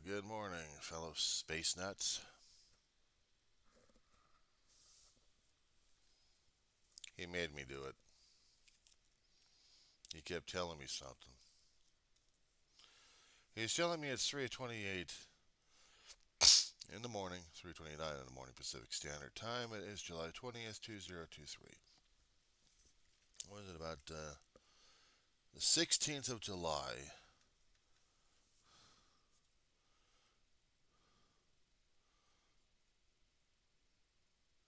Good morning, fellow space nuts. He made me do it. He kept telling me something. He's telling me it's 3:28 in the morning, 3:29 in the morning Pacific Standard Time. It is July 20th, 2023. What is it about the 16th of July?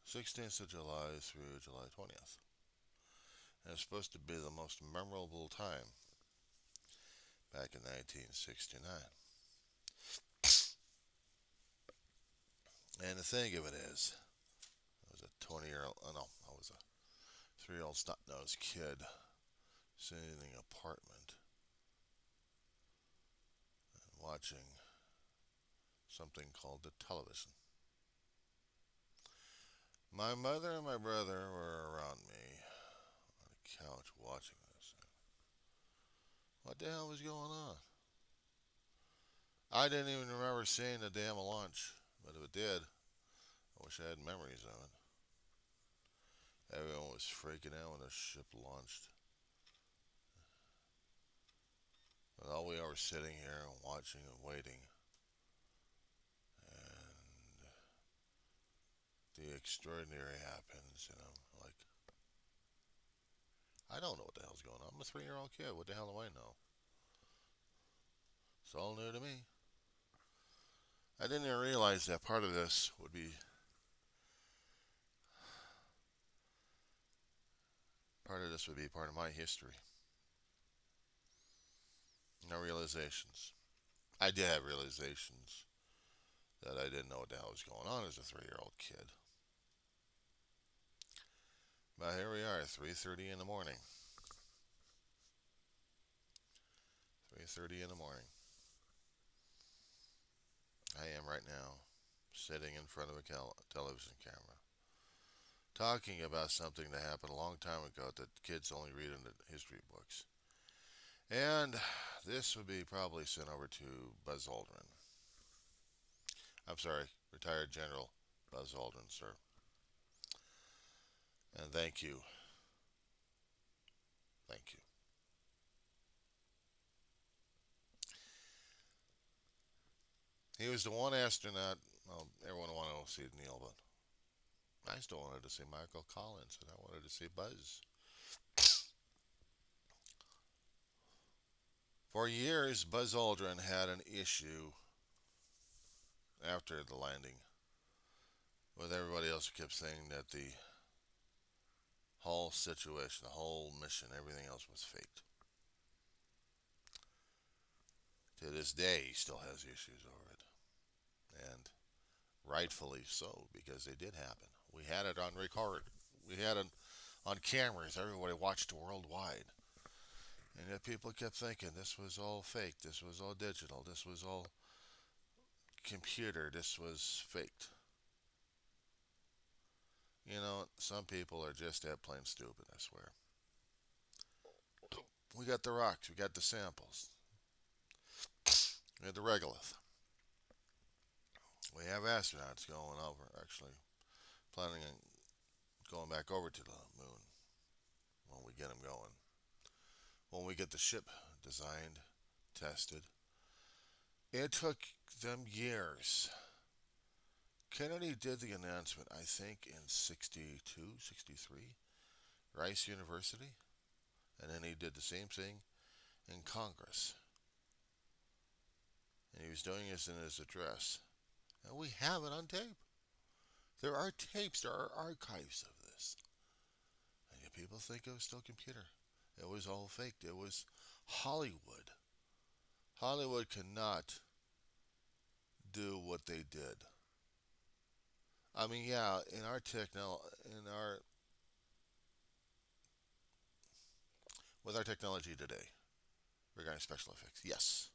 16th of July through July 20th. And it's supposed to be the most memorable time back in 1969. And the thing of it is, I was a 20-year-old, oh no, I was a 3-year-old snot-nosed kid sitting in the apartment watching something called the television. My mother and my brother were around me on the couch watching this. What the hell was going on? I didn't even remember seeing the damn launch, but if it did, I wish I had memories of it. Everyone was freaking out when the ship launched. But all we were sitting here and watching and waiting. And the extraordinary happens, like, I don't know what the hell's going on. I'm a 3-year-old kid. What the hell do I know? It's all new to me. I didn't even realize that part of this would be part of my history. No realizations. I did have realizations that I didn't know what the hell was going on as a 3-year-old kid. But here we are, 3:30 in the morning. 3:30 in the morning. I am right now sitting in front of a television camera, talking about something that happened a long time ago that kids only read in the history books. And this would be probably sent over to Buzz Aldrin. I'm sorry, retired General Buzz Aldrin, sir. And thank you. Thank you. He was the one astronaut. Well, everyone wanted to see Neil, but I still wanted to see Michael Collins, and I wanted to see Buzz. For years, Buzz Aldrin had an issue after the landing with everybody else who kept saying that the whole situation, the whole mission, everything else was faked. To this day, he still has issues over it. And rightfully so, because they did happen. We had it on record. We had it on cameras. Everybody watched worldwide. And yet people kept thinking this was all fake. This was all digital. This was all computer. This was faked. Some people are just that plain stupid, I swear. We got the rocks. We got the samples. We had the regolith. We have astronauts going over, actually, planning on going back over to the moon when we get them going. When we get the ship designed, tested. It took them years. Kennedy did the announcement, I think, in 62, 63, Rice University. And then he did the same thing in Congress. And he was doing this in his address. And we have it on tape. There are tapes, there are archives of this. And yet people think it was still computer. It was all faked. It was Hollywood. Hollywood cannot do what they did. I mean, yeah, in our with our technology today regarding special effects, yes,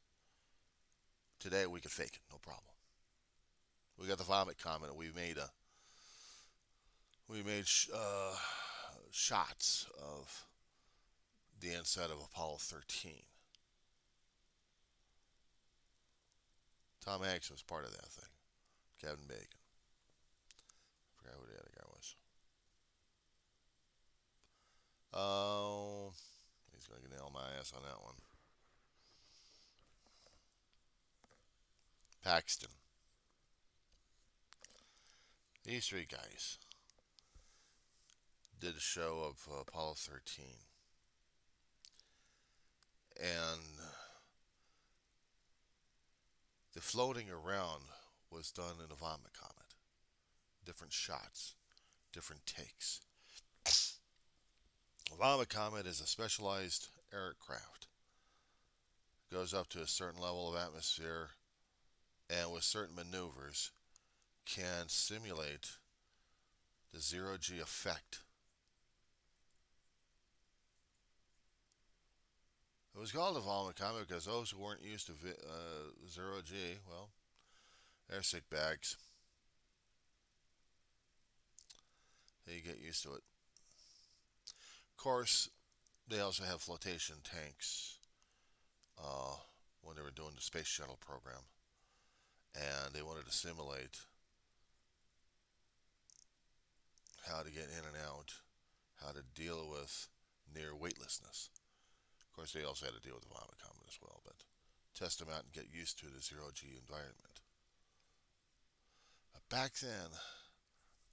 today we could fake it, no problem. We got the vomit comment. We made shots of the inside of Apollo 13. Tom Hanks was part of that thing. Kevin Bacon. I forgot who the other guy was. Oh, he's going to nail my ass on that one. Paxton. These three guys did a show of Apollo 13. And the floating around was done in a vomit comet. Different shots, different takes. A vomit comet is a specialized aircraft. Goes up to a certain level of atmosphere and with certain maneuvers can simulate the zero G effect. It was called a vomit comet because those who weren't used to zero G, well, they're sick bags. You get used to it. Of course, they also have flotation tanks uh, when they were doing the space shuttle program, and they wanted to simulate how to get in and out, how to deal with near weightlessness. Of course, they also had to deal with the vomit comet as well, but test them out and get used to the zero G environment. But back then,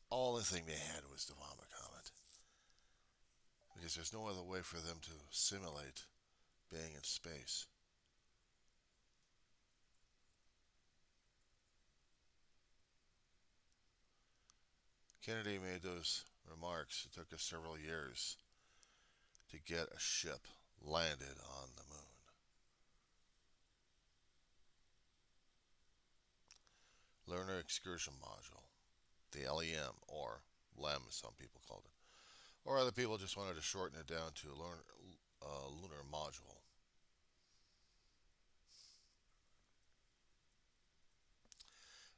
all the thing they had was the vomit comet, because there's no other way for them to simulate being in space. Kennedy made those remarks. It took us several years to get a ship landed on the moon. Lunar Excursion Module, the LEM, or LEM, some people called it. Or other people just wanted to shorten it down to Lunar Module.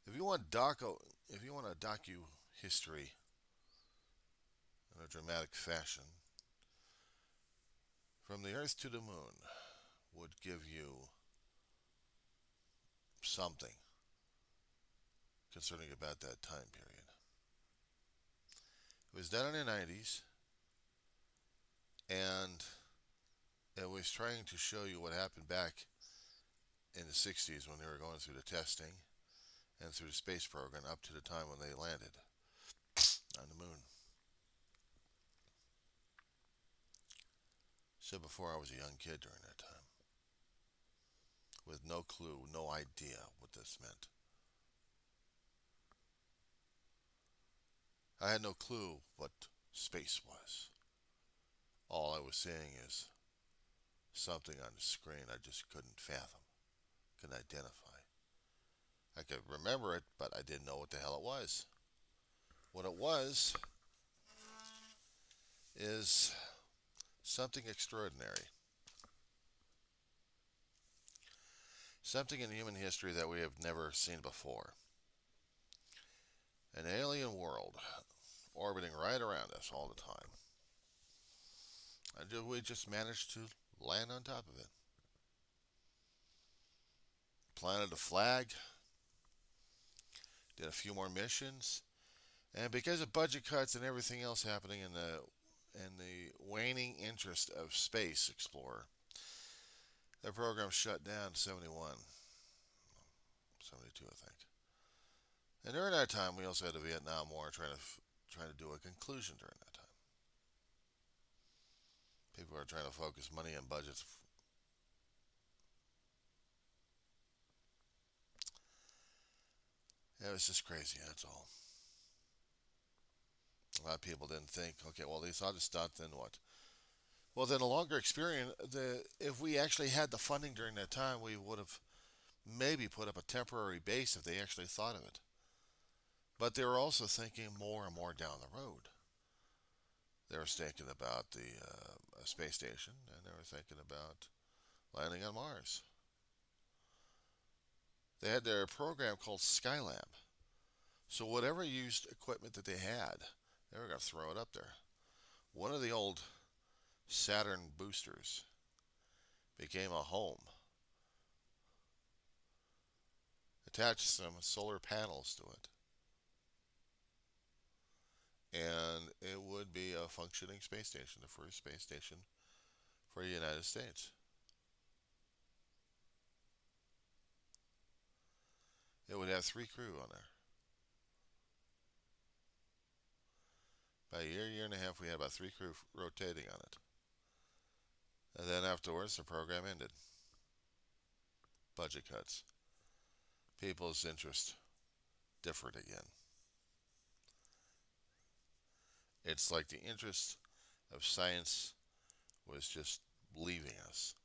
If you want a docu history in a dramatic fashion, From the Earth to the Moon would give you something concerning about that time period. It was done in the 90s, and it was trying to show you what happened back in the 60s when they were going through the testing and through the space program up to the time when they landed on the moon. Said before, I was a young kid during that time with no clue, no idea what this meant. I had no clue what space was. All I was seeing is something on the screen I just couldn't fathom, couldn't identify. I could remember it, but I didn't know what the hell it was. What it was is something extraordinary. Something in human history that we have never seen before. An alien world orbiting right around us all the time. And we just managed to land on top of it. Planted a flag, did a few more missions, and because of budget cuts and everything else happening in the waning interest of Space Explorer, the program shut down in 71, 72, I think. And during that time, we also had the Vietnam War trying to do a conclusion during that time. People are trying to focus money and budgets. It was just crazy, that's all. A lot of people didn't think, okay, well, they saw the stunt, then what? Well, then a longer experience, if we actually had the funding during that time, we would have maybe put up a temporary base if they actually thought of it. But they were also thinking more and more down the road. They were thinking about the space station, and they were thinking about landing on Mars. They had their program called Skylab. So whatever used equipment that they had, they were going to throw it up there. One of the old Saturn boosters became a home. attach some solar panels to it, and it would be a functioning space station, the first space station for the United States. It would have 3 crew on there. By a year and a half, we had about 3 crew rotating on it. And then afterwards, the program ended. Budget cuts. People's interest differed again. It's like the interest of science was just leaving us.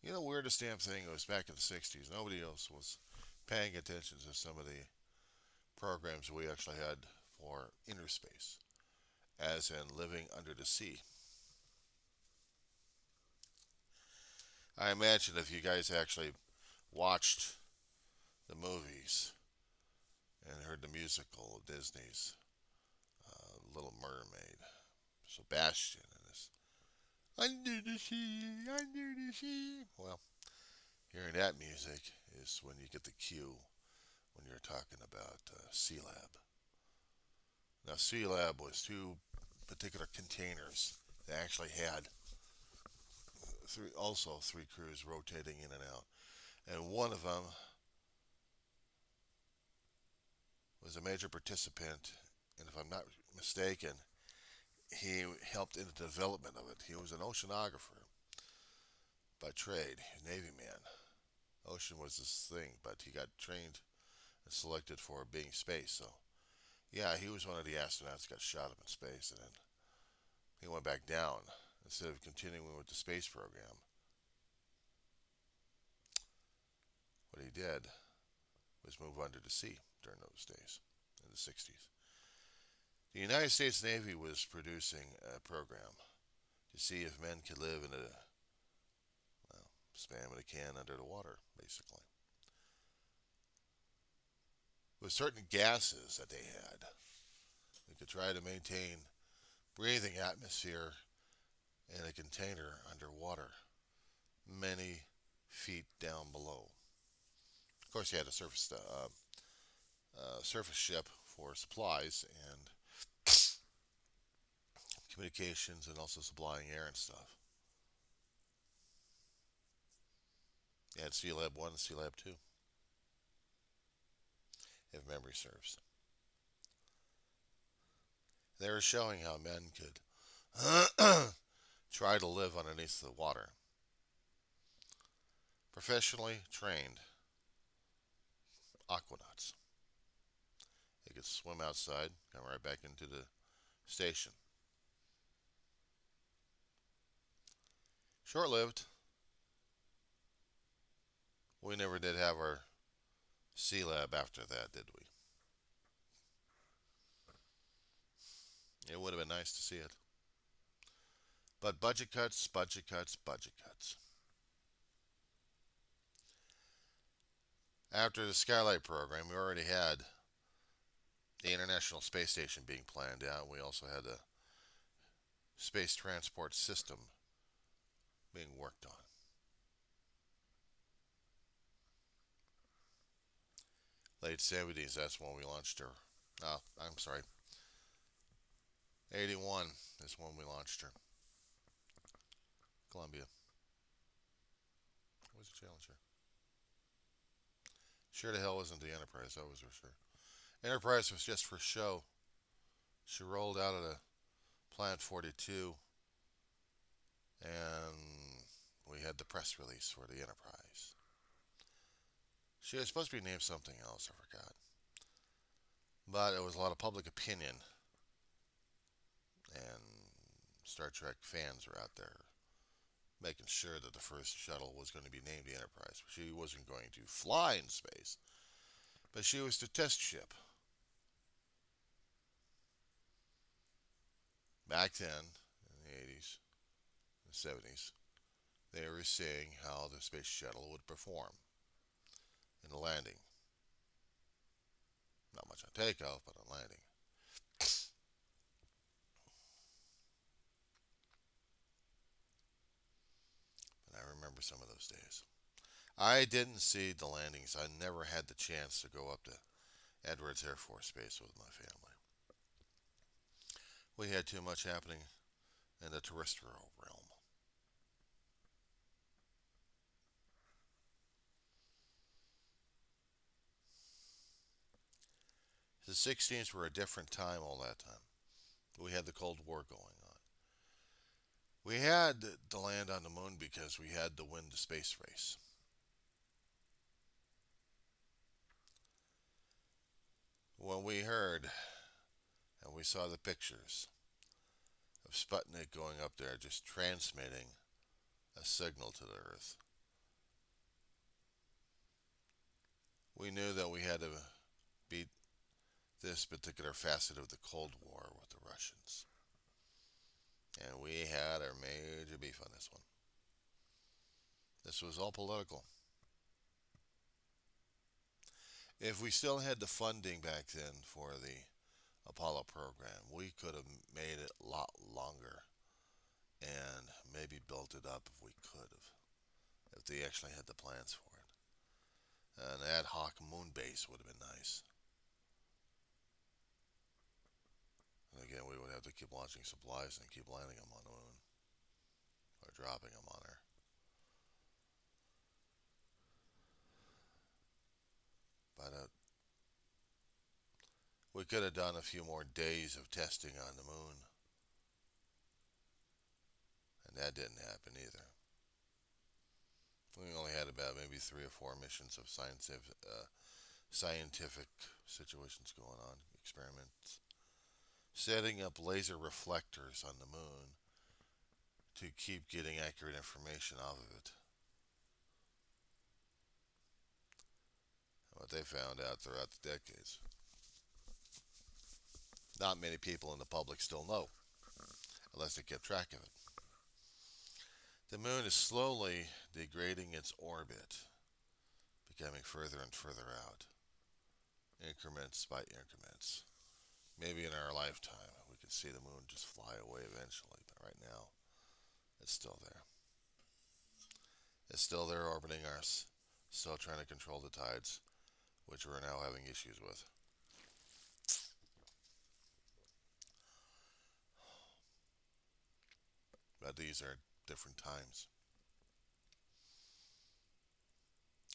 You know, weirdest damn thing was back in the 60s. Nobody else was paying attention to some of the programs we actually had for inner space, as in living under the sea. I imagine if you guys actually watched the movies and heard the musical of Disney's Little Mermaid, Sebastian and this under the sea, under the sea. Well, hearing that music is when you get the cue when you're talking about Sea-Lab. Now, Sea-Lab was 2 particular containers that actually had also 3 crews rotating in and out. And one of them was a major participant, and if I'm not mistaken, he helped in the development of it. He was an oceanographer by trade, Navy man. Ocean was his thing, but he got trained and selected for being space. So, yeah, he was one of the astronauts that got shot up in space, and then he went back down instead of continuing with the space program. What he did was move under the sea during those days in the 60s. The United States Navy was producing a program to see if men could live in a spam in a can under the water, basically. With certain gases that they had, they could try to maintain breathing atmosphere in a container underwater, many feet down below. Of course, you had a surface ship for supplies and communications, and also supplying air and stuff. You had Sea-Lab 1 and Sea-Lab 2, if memory serves. They were showing how men could try to live underneath the water. Professionally trained aquanauts. They could swim outside, come right back into the station. Short lived. We never did have our Sea-Lab after that, did we? It would have been nice to see it. But budget cuts, budget cuts, budget cuts. After the Skylight program, we already had the International Space Station being planned out. We also had the Space Transport System being worked on. Late 70s, that's when we launched her. Oh, I'm sorry. 81 is when we launched her. Columbia. What was the Challenger? Sure the hell wasn't the Enterprise, that was for sure. Enterprise was just for show. She rolled out of the Plant 42, and we had the press release for the Enterprise. She was supposed to be named something else, I forgot. But it was a lot of public opinion, and Star Trek fans were out there making sure that the first shuttle was going to be named the Enterprise. She wasn't going to fly in space, but she was the test ship. Back then, in the 80s, the 70s, they were seeing how the space shuttle would perform in the landing. Not much on takeoff, but on landing. And I remember some of those days. I didn't see the landings. I never had the chance to go up to Edwards Air Force Base with my family. We had too much happening in the terrestrial realm. The 16s were a different time all that time. We had the Cold War going on. We had to land on the moon because we had to win the space race. When we heard and we saw the pictures of Sputnik going up there just transmitting a signal to the Earth, we knew that we had to beat this particular facet of the Cold War with the Russians. And we had our major beef on this one. This was all political. If we still had the funding back then for the Apollo program, we could have made it a lot longer and maybe built it up if we could have, if they actually had the plans for it. An ad hoc moon base would have been nice. And again, we would have to keep launching supplies and keep landing them on the moon or dropping them on her. But we could have done a few more days of testing on the moon, and that didn't happen either. We only had about maybe 3 or 4 missions of scientific situations going on, experiments, setting up laser reflectors on the moon to keep getting accurate information off of it. What they found out throughout the decades, not many people in the public still know, unless they kept track of it. The moon is slowly degrading its orbit, becoming further and further out, increments by increments. Maybe in our lifetime we could see the moon just fly away eventually, but right now it's still there. It's still there orbiting us, still trying to control the tides, which we're now having issues with. But these are different times.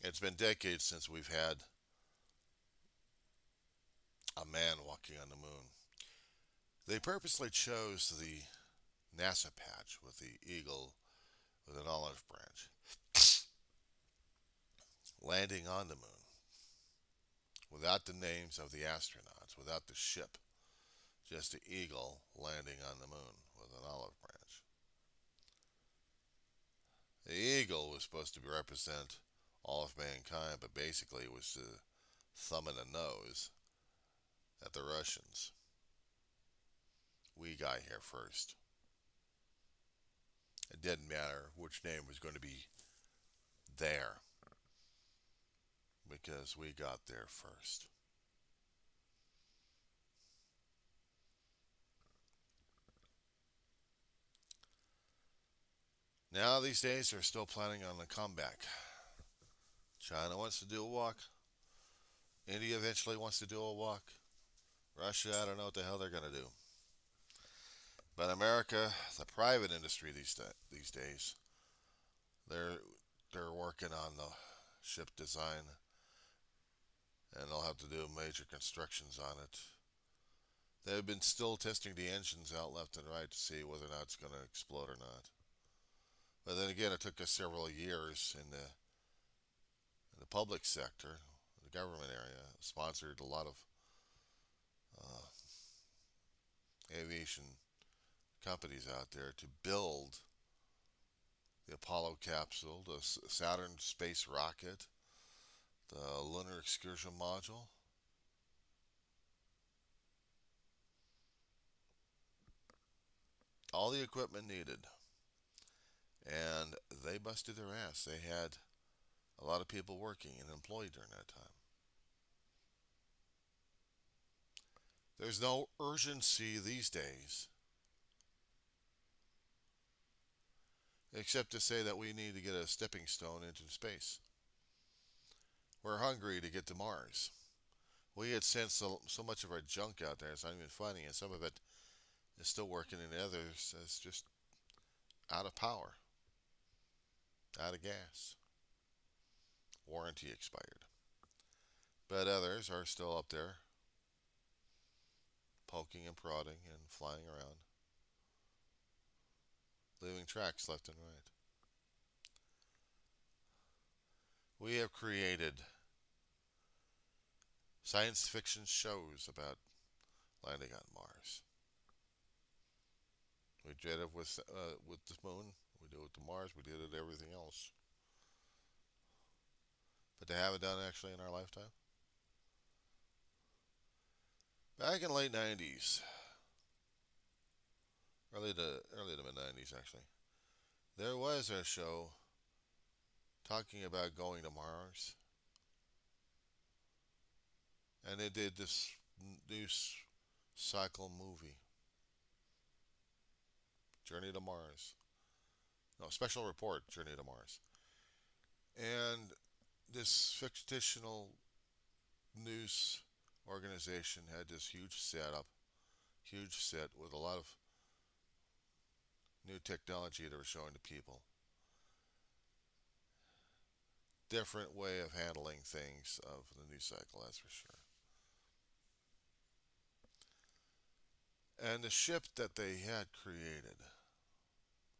It's been decades since we've had a man walking on the moon. They purposely chose the NASA patch with the eagle with an olive branch landing on the moon without the names of the astronauts, without the ship, just the eagle landing on the moon with an olive branch. The eagle was supposed to represent all of mankind, but basically it was the thumb and the nose at the Russians. We got here first. It didn't matter which name was going to be there because we got there first. Now these days they're still planning on a comeback. China wants to do a walk. India eventually wants to do a walk. Russia, I don't know what the hell they're going to do. But America, the private industry these days, they're they're working on the ship design, and they'll have to do major constructions on it. They've been still testing the engines out left and right to see whether or not it's going to explode or not. But then again, it took us several years in the public sector, the government area, sponsored a lot of uh, aviation companies out there to build the Apollo capsule, the Saturn space rocket, the lunar excursion module. All the equipment needed. And they busted their ass. They had a lot of people working and employed during that time. There's no urgency these days except to say that we need to get a stepping stone into space. We're hungry to get to Mars. We had sent so much of our junk out there, it's not even funny, and some of it is still working, and the others is just out of power, out of gas, warranty expired. But others are still up there, poking and prodding and flying around, leaving tracks left and right. We have created science fiction shows about landing on Mars. We did it with the moon. We did it with the Mars. We did it everything else. But they haven't done it actually in our lifetime. Back in the late '90s, early to mid '90s actually, there was a show talking about going to Mars, and they did this news cycle movie, Journey to Mars. No, Special Report, Journey to Mars. And this fictional news organization had this huge set with a lot of new technology they were showing to people. Different way of handling things of the news cycle, that's for sure. And the ship that they had created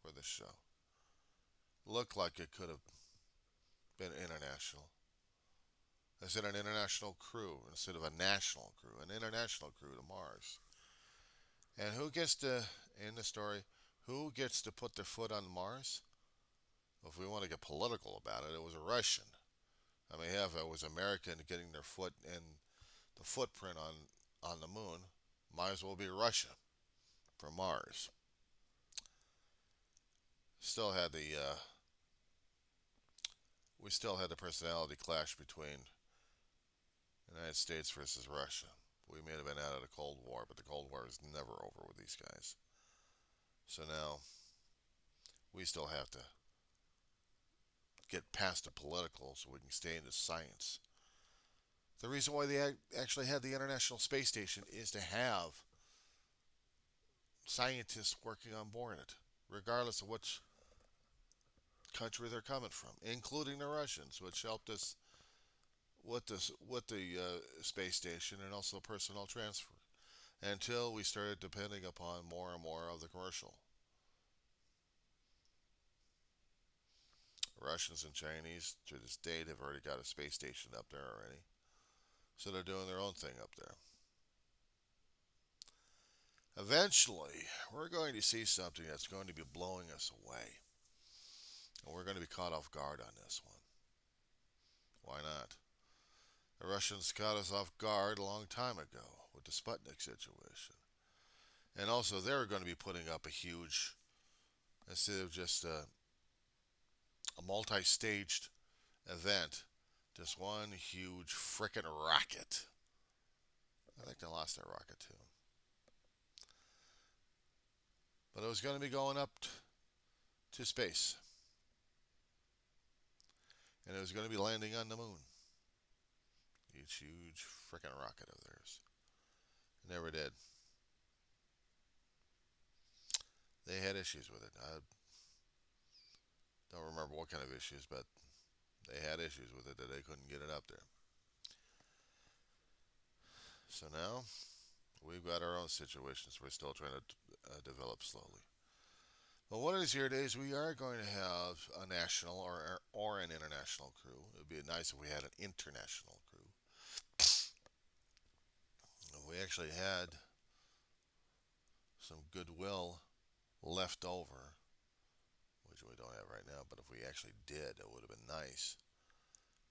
for the show looked like it could have been international. I said an international crew instead of a national crew, an international crew to Mars. And who gets to, in the story, who gets to put their foot on Mars? Well, if we want to get political about it, it was a Russian. I mean, yeah, if it was American getting their foot in the footprint on the moon, might as well be Russia for Mars. Still had the we still had the personality clash between the United States versus Russia. We may have been out of the Cold War, but the Cold War is never over with these guys. So now we still have to get past the political so we can stay in the science. The reason why they actually had the International Space Station is to have scientists working on board it, regardless of which country they're coming from, including the Russians, which helped us with the space station and also personnel transfer until we started depending upon more and more of the commercial. Russians and Chinese to this date have already got a space station up there already, so they're doing their own thing up there. Eventually, we're going to see something that's going to be blowing us away, and we're going to be caught off guard on this one. Why not? The Russians caught us off guard a long time ago with the Sputnik situation. And also, they're going to be putting up a huge, instead of just a multi staged event, just one huge frickin' rocket. I think they lost their rocket too. But it was going to be going up to space. And it was going to be landing on the moon. Huge frickin' rocket of theirs. Never did. They had issues with it. I don't remember what kind of issues, but they had issues with it that they couldn't get it up there. So now we've got our own situations we're still trying to develop slowly. But one of these here days, we are going to have a national or an international crew. It would be nice if we had an international crew. If we actually had some goodwill left over, which we don't have right now, but if we actually did, it would have been nice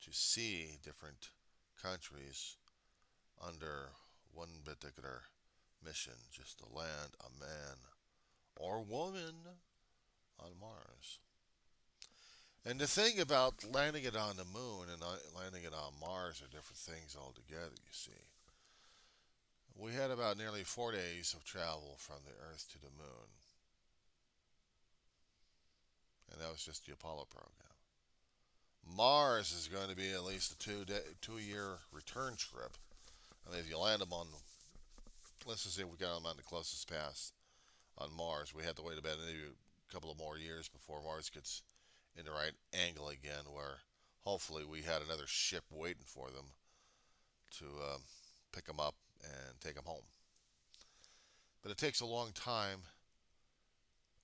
to see different countries under one particular mission, just to land a man or woman on Mars. And the thing about landing it on the moon and landing it on Mars are different things altogether, you see. We had about nearly 4 days of travel from the Earth to the moon, and that was just the Apollo program. Mars is going to be at least a 2 year return trip. I mean, if you land them on, let's just say we got them on the closest pass on Mars, we had to wait about maybe a couple of more years before Mars gets in the right angle again, where hopefully we had another ship waiting for them to pick them up and take them home. But it takes a long time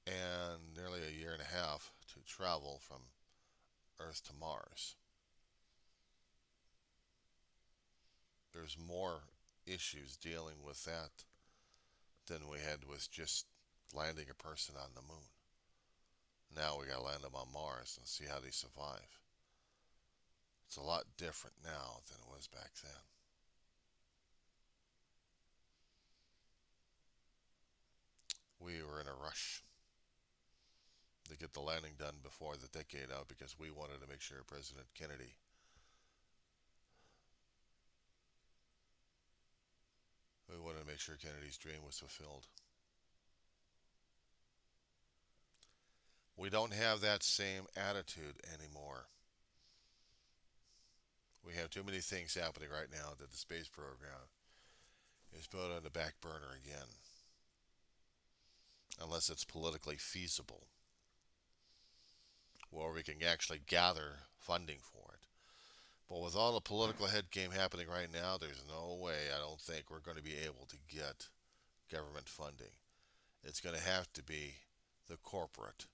and nearly a year and a half to travel from Earth to Mars. There's more issues dealing with that than we had with just landing a person on the moon. Now we gotta land them on Mars and see how they survive. It's a lot different now than it was back then. We were in a rush to get the landing done before the decade out because we wanted to make sure President Kennedy, we wanted to make sure Kennedy's dream was fulfilled. We don't have that same attitude anymore. We have too many things happening right now that the space program is put on the back burner again, unless it's politically feasible, where we can actually gather funding for it. But with all the political head game happening right now, there's no way, I don't think, we're going to be able to get government funding. It's going to have to be the corporate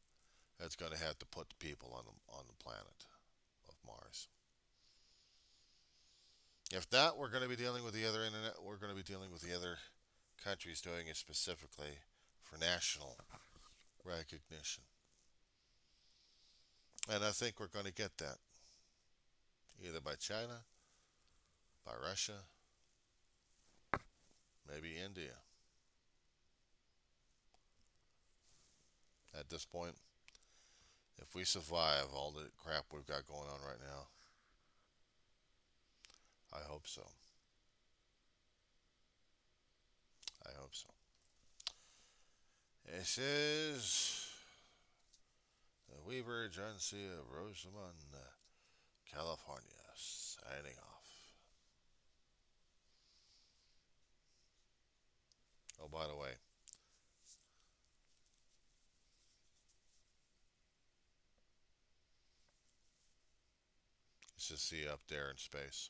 that's going to have to put the people on the planet of Mars. If not, we're going to be dealing with the other internet. We're going to be dealing with the other countries doing it specifically for national recognition. And I think we're going to get that either by China, by Russia, maybe India. At this point, if we survive all the crap we've got going on right now, I hope so. I hope so. This is the Weaver Agency of Rosamond, California, signing off. Oh, by the way, it's just see up there in space.